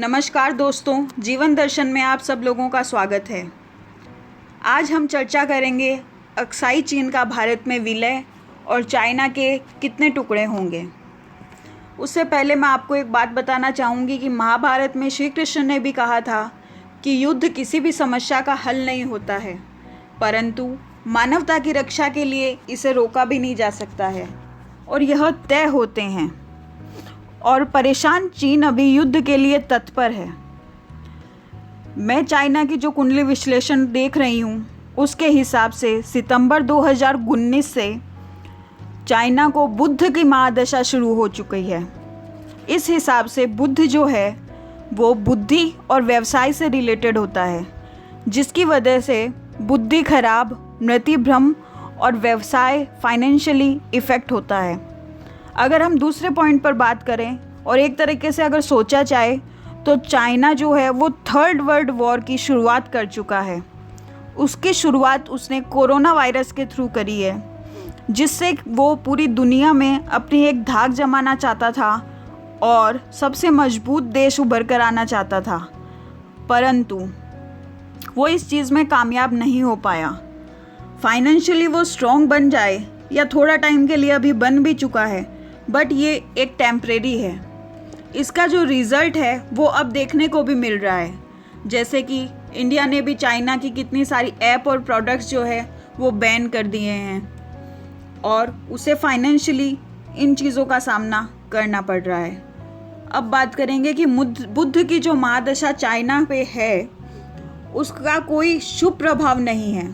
नमस्कार दोस्तों, जीवन दर्शन में आप सब लोगों का स्वागत है। आज हम चर्चा करेंगे अक्साई चीन का भारत में विलय और चाइना के कितने टुकड़े होंगे। उससे पहले मैं आपको एक बात बताना चाहूँगी कि महाभारत में श्री कृष्ण ने भी कहा था कि युद्ध किसी भी समस्या का हल नहीं होता है, परंतु मानवता की रक्षा के लिए इसे रोका भी नहीं जा सकता है और यह तय होते हैं। और परेशान चीन अभी युद्ध के लिए तत्पर है। मैं चाइना की जो कुंडली विश्लेषण देख रही हूँ उसके हिसाब से सितंबर 2019 से चाइना को बुध की महादशा शुरू हो चुकी है। इस हिसाब से बुध जो है वो बुद्धि और व्यवसाय से रिलेटेड होता है, जिसकी वजह से बुद्धि खराब, मृत्यु भ्रम और व्यवसाय फाइनेंशियली इफ़ेक्ट होता है। अगर हम दूसरे पॉइंट पर बात करें और एक तरीके से अगर सोचा जाए तो चाइना जो है वो थर्ड वर्ल्ड वॉर की शुरुआत कर चुका है। उसकी शुरुआत उसने कोरोना वायरस के थ्रू करी है, जिससे वो पूरी दुनिया में अपनी एक धाक जमाना चाहता था और सबसे मजबूत देश उभर कर आना चाहता था, परंतु वो इस चीज़ में कामयाब नहीं हो पाया। फाइनेंशियली वो स्ट्रॉन्ग बन जाए या थोड़ा टाइम के लिए अभी बन भी चुका है, बट ये एक टेम्परेरी है। इसका जो रिज़ल्ट है वो अब देखने को भी मिल रहा है, जैसे कि इंडिया ने भी चाइना की कितनी सारी ऐप और प्रोडक्ट्स जो है वो बैन कर दिए हैं और उसे फाइनेंशियली इन चीज़ों का सामना करना पड़ रहा है। अब बात करेंगे कि बुध की जो महादशा चाइना पे है उसका कोई शुभ प्रभाव नहीं है,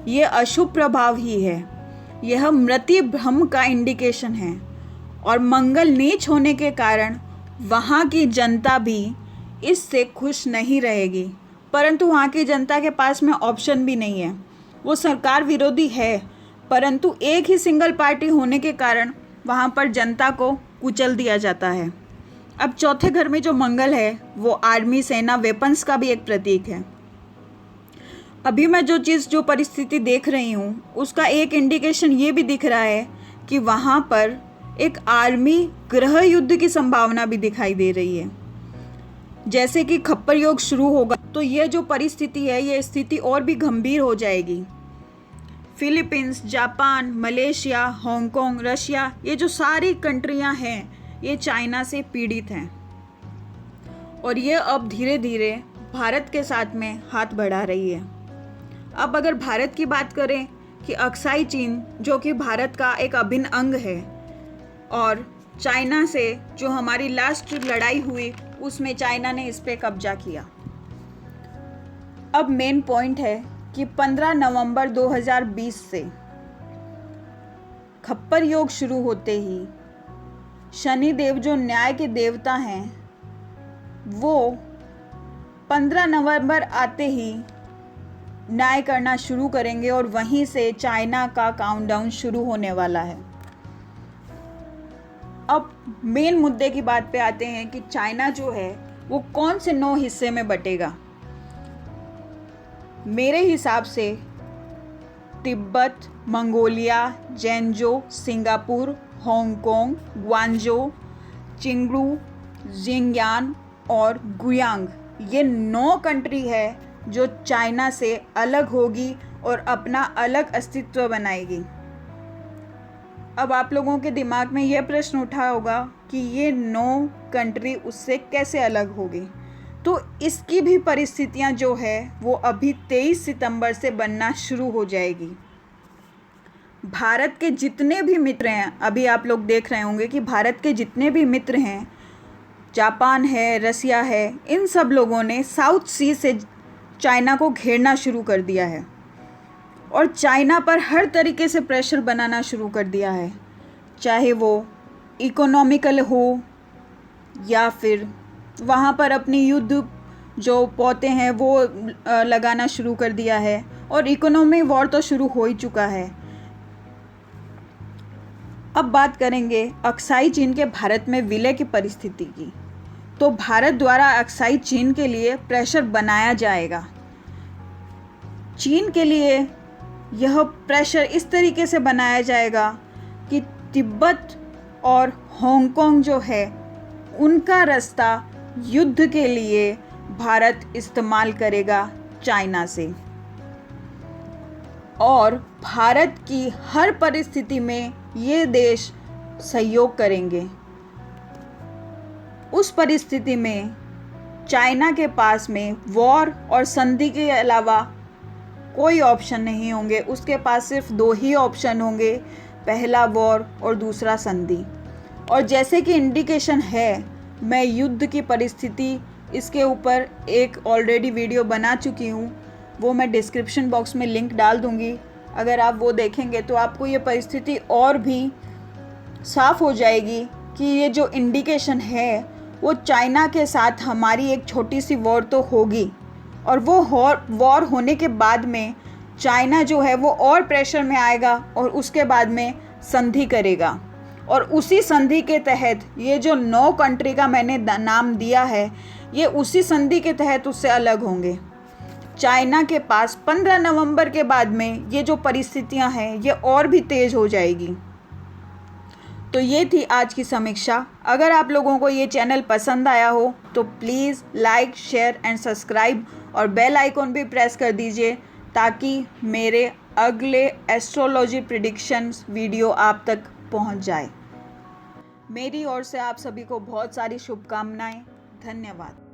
ये अशुभ प्रभाव ही है। यह मृत्यु भ्रम का इंडिकेशन है और मंगल नीच होने के कारण वहाँ की जनता भी इससे खुश नहीं रहेगी, परंतु वहाँ की जनता के पास में ऑप्शन भी नहीं है। वो सरकार विरोधी है, परंतु एक ही सिंगल पार्टी होने के कारण वहाँ पर जनता को कुचल दिया जाता है। अब चौथे घर में जो मंगल है वो आर्मी, सेना, वेपन्स का भी एक प्रतीक है। अभी मैं जो परिस्थिति देख रही हूँ उसका एक इंडिकेशन ये भी दिख रहा है कि वहाँ पर एक आर्मी गृह युद्ध की संभावना भी दिखाई दे रही है। जैसे कि खप्पर योग शुरू होगा तो ये जो परिस्थिति है ये स्थिति और भी गंभीर हो जाएगी। Philippines, Japan, Malaysia, Hong Kong, Russia, ये जो सारी कंट्रियां हैं ये चाइना से पीड़ित हैं और ये अब धीरे धीरे भारत के साथ में हाथ बढ़ा रही है। अब अगर भारत की बात करें कि अक्साई चीन जो कि भारत का एक अभिन्न अंग है और चाइना से जो हमारी लास्ट लड़ाई हुई उसमें चाइना ने इस पे कब्जा किया। अब मेन पॉइंट है कि 15 नवंबर 2020 से खप्पर योग शुरू होते ही शनि देव जो न्याय के देवता हैं वो 15 नवंबर आते ही न्याय करना शुरू करेंगे और वहीं से चाइना का काउंटडाउन शुरू होने वाला है। अब मेन मुद्दे की बात पे आते हैं कि चाइना जो है वो कौन से 9 हिस्से में बटेगा। मेरे हिसाब से तिब्बत, मंगोलिया, जेंजो, सिंगापुर, हांगकांग, ग्वांजो, चिंगडू, जिंगयान और गुयांग, ये 9 कंट्री है जो चाइना से अलग होगी और अपना अलग अस्तित्व बनाएगी। अब आप लोगों के दिमाग में यह प्रश्न उठा होगा कि ये 9 कंट्री उससे कैसे अलग होगी, तो इसकी भी परिस्थितियां जो है वो अभी 23 सितंबर से बनना शुरू हो जाएगी। भारत के जितने भी मित्र हैं, अभी आप लोग देख रहे होंगे कि भारत के जितने भी मित्र हैं, जापान है, रसिया है, इन सब लोगों ने साउथ सी से चाइना को घेरना शुरू कर दिया है और चाइना पर हर तरीके से प्रेशर बनाना शुरू कर दिया है, चाहे वो इकोनॉमिकल हो या फिर वहाँ पर अपनी युद्ध जो पौते हैं वो लगाना शुरू कर दिया है और इकोनॉमी वॉर तो शुरू हो ही चुका है। अब बात करेंगे अक्साई चीन के भारत में विलय की परिस्थिति की। तो भारत द्वारा अक्साई चीन के लिए प्रेशर बनाया जाएगा। चीन के लिए यह प्रेशर इस तरीके से बनाया जाएगा कि तिब्बत और हांगकांग जो है उनका रास्ता युद्ध के लिए भारत इस्तेमाल करेगा चाइना से और भारत की हर परिस्थिति में ये देश सहयोग करेंगे। उस परिस्थिति में चाइना के पास में वॉर और संधि के अलावा कोई ऑप्शन नहीं होंगे। उसके पास सिर्फ 2 ही ऑप्शन होंगे, पहला वॉर और दूसरा संधि। और जैसे कि इंडिकेशन है, मैं युद्ध की परिस्थिति इसके ऊपर एक ऑलरेडी वीडियो बना चुकी हूँ, वो मैं डिस्क्रिप्शन बॉक्स में लिंक डाल दूँगी। अगर आप वो देखेंगे तो आपको ये परिस्थिति और भी साफ़ हो जाएगी कि ये जो इंडिकेशन है वो चाइना के साथ हमारी एक छोटी सी वॉर तो होगी, और वो वॉर होने के बाद में चाइना जो है वो और प्रेशर में आएगा और उसके बाद में संधि करेगा। और उसी संधि के तहत ये जो 9 कंट्री का मैंने नाम दिया है, ये उसी संधि के तहत उससे अलग होंगे। चाइना के पास 15 नवंबर के बाद में ये जो परिस्थितियां हैं ये और भी तेज़ हो जाएगी। तो ये थी आज की समीक्षा। अगर आप लोगों को ये चैनल पसंद आया हो तो please like, share and subscribe और बेल आइकॉन भी प्रेस कर दीजिए ताकि मेरे अगले एस्ट्रोलॉजी प्रेडिक्शंस वीडियो आप तक पहुंच जाए। मेरी ओर से आप सभी को बहुत सारी शुभकामनाएं। धन्यवाद।